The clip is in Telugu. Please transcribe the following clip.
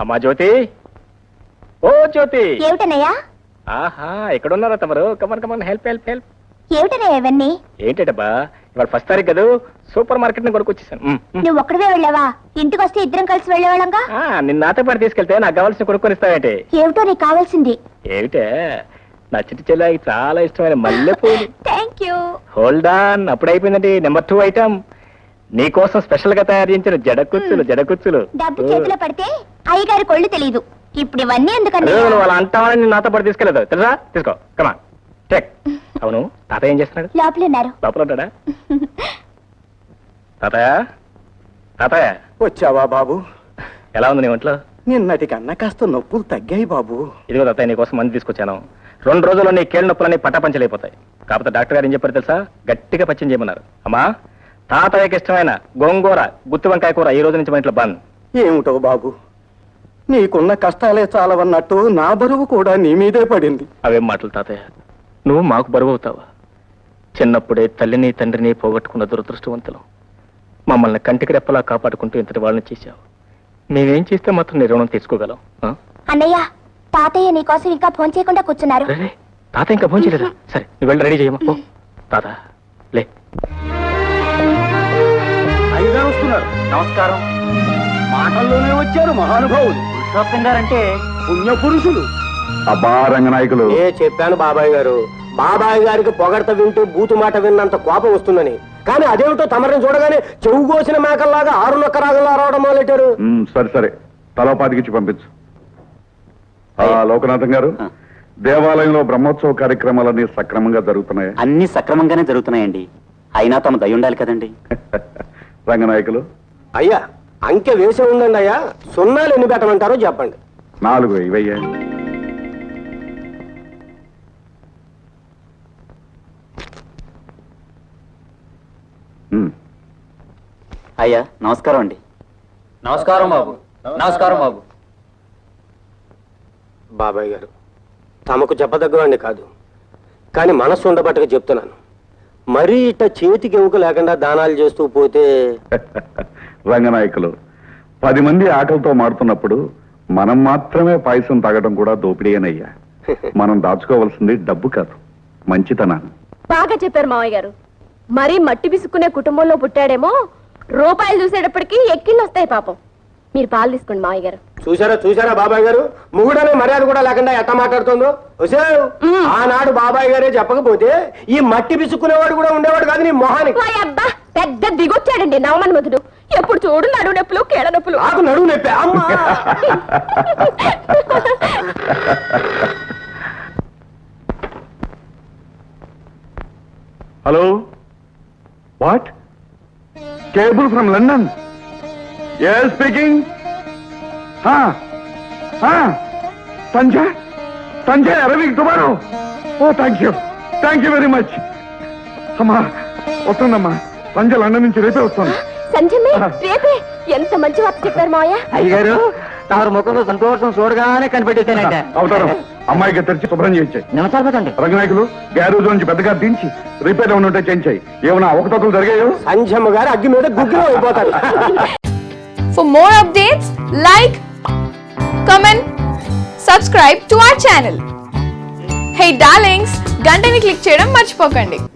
అమ్మా జ్యోతి, ఓ జ్యోతి. ఏమిటనయ్యా? ఆహా, ఎక్కడున్నారా తమరు? Come on come on, help help help. ఏమిటనయ్యా ఇవన్నీ? ఏంటబ్బా, ఇవాళ ఫస్ట్ తారీఖు కదా, సూపర్ మార్కెట్ ని కొనుక్కొచ్చేసాను. నువ్వు ఒక్కడివే వెళ్ళావా? ఇంటికి వస్తే ఇద్దరం కలిసి వెళ్ళేవాళ్ళంగా. నిన్న నాతో పాటు తీసుకెళ్తే నాకు కావాల్సిన కొనుక్కొని ఇస్తావేంటి? ఏమిటో నీకు కావాల్సింది? ఏమిటే, నా చిట్టి చెల్లాయికి చాలా ఇష్టమైన మల్లెపూలు. Thank you. హోల్డ్ ఆన్, అప్పుడు అయిపోయిందండి. నెంబర్ 2 ఐటమ్, నీకోసం స్పెషల్ గా తయారు చేయించిన జడకుచ్చులు. డబ్బు చేతిలో పడితే అయ్యగారి కొళ్ళు తెలియదు. ఇప్పుడు ఇవన్నీ ఎందుకన్నా? వాళ్ళ అంటామని నేను నాతో పాటు తీసుకెళ్ళదు తెలుసా? తీసుకో, కమా చెక్. అవును, తాతయ్య ఏం చేస్తున్నాడు? లోపల ఉన్నారు. లోపల ఉంటాడా? తాతయ్య తాతయ్య, వచ్చావా బాబు? ఎలా ఉంది నీ ఒంట్లో? నిన్నటి కన్నా కాస్త నొప్పులు తగ్గాయి బాబు. ఇదిగో తాతయ్య, నీకోసం మంది తీసుకొచ్చాను. 2 రోజుల్లో నీ కీళ్ళ నొప్పులన్నీ పట్టపంచలైపోతాయి. కాకపోతే డాక్టర్ గారు ఏం చెప్పారు తెలుసా? గట్టిగా పచ్చిం చేయమన్నారు. అమ్మా, తాతయ్యకి ఇష్టమైన గోంగూర, గుత్తి వంకాయ కూర ఈ రోజు నుంచి మా ఇంట్లో బంద్. ఏమిటో బాబు, నీకున్న కష్టాలే చాలవన్నట్టు నా బరువు కూడా నీ మీదే పడింది. అవేం మాటలు తాతయ్య, నువ్వు మాకు బరువు అవుతావా? చిన్నప్పుడే తల్లిని తండ్రిని పోగొట్టుకున్న దురదృష్టవంతులు మమ్మల్ని కంటికి రెప్పలా కాపాడుకుంటూ ఇంతటి వాళ్ళని చేశావు. మేమేం చేస్తే మాత్రం నీ రుణం తీసుకోగలం? అన్నయ్య, తాతయ్య నీకోసం ఇంకా ఫోన్ చేయకుండా కూర్చున్నారు. తాత ఇంకా ఫోన్ చేయలేదా? సరే, నువ్వు వెళ్ళి రెడీ చేయమా. తాత లే. అయ్యగారు వస్తున్నారు. నమస్కారం. మాటల్లోనే వచ్చారు మహానుభావులు. పురుషోత్తం గారంటే పుణ్య పురుషులు. అబ్బా రంగనాయకులు, చెప్పాను బాబాయ్ గారు. బాబాయ్ గారికి పొగడత వింటూ బూతు మాట విన్నంత కోపం వస్తుందని. కానీ అదేమిటో తమరిని చూడగానే చెవు కోసిన మేకల్లాగా 6 నొక్క రాగంలో రావడం మొదలెట్టారు. సరే సరే, తలోపాతికిచ్చి పంపించు. లోకనాథం గారు, దేవాలయంలో బ్రహ్మోత్సవ కార్యక్రమాలన్నీ సక్రమంగా జరుగుతున్నాయా? అన్ని సక్రమంగానే జరుగుతున్నాయండి. అయినా తమ దయ ఉండాలి కదండి. రంగనాయకులు, అయ్యా, అంకె వేసే ఉందండి అయ్యా. సున్నాలు ఎన్ని పెట్టమంటారో చెప్పండి. 4 ఇవయ్యా. అయ్యా నమస్కారం అండి. నమస్కారం బాబు. నమస్కారం బాబు. బాబాయ్ గారు, తమకు చెప్పదగ్గవండి కాదు, కానీ మనస్సు ఉండబట్టగా చెప్తున్నాను. మరీ ఇట్ట చేతికి ఎముక లేకుండా దానాలు చేస్తూ పోతే. రంగనాయకులు, 10 మంది ఆకలితో మాడుతున్నప్పుడు మనం మాత్రమే పాయసం తాగడం కూడా దోపిడీనయ్యా. మనం దాచుకోవాల్సింది డబ్బు కాదు, మంచితనాన్ని. బాగా చెప్పారు మావయ్య గారు. మరీ మట్టి బిసుక్కునే కుటుంబంలో పుట్టాడేమో, రూపాయలు చూసేటప్పటికి ఎక్కిళ్ళు వస్తాయి పాపం. మీరు పాలు తీసుకోండి మావయ్య గారు. చూసారా బాబాయ్ గారు, మొగుడనే మర్యాద కూడా లేకుండా ఎట్లా మాట్లాడుతుందో. ఆనాడు బాబాయ్ గారే చెప్పకపోతే ఈ మట్టి బిసుక్కునేవాడు కూడా ఉండేవాడు కాదు నీ మొహానికి. అబ్బా, పెద్ద దిగొచ్చాడండి నవమన్మధుడు. ఎప్పుడు చూడు నడువు నొప్పులు, కీళ్ళ నొప్పులు. నాకు నడువు నొప్పి. అమ్మా. Hello, what? Cable from London? yes speaking. Sanjay Arvind tomorrow. Oh thank you very much. అమ్మా వస్తుందమ్మా, సంజయ్ లండన్ నుంచి రేపే వస్తాను. సంజయ్ రేపే? ఎంత మంచి వార్త చెప్పారు మావయ్య. అయ్యగారు, తమరు ముఖంలో సంతోషం చూడగానే కనిపెట్టేశానంటే. అవుతారు. అమ్మాయికి తెరిచి శుభ్రం చేయించాయి. నమస్కారం. రంగనాయకులు, గ్యారేజ్ నుంచి పెద్దగా దించి రిపేర్ ఏమైనా ఉంటే చేయించాయి. ఏమైనా అవకతవకలు జరిగాయో? సంజమ్మ గారు అగ్గి మీద గుగ్గిలో అయిపోతారు. For more updates, like, comment, subscribe to our channel. Hey darlings, గంటని click చేయడం మర్చిపోకండి.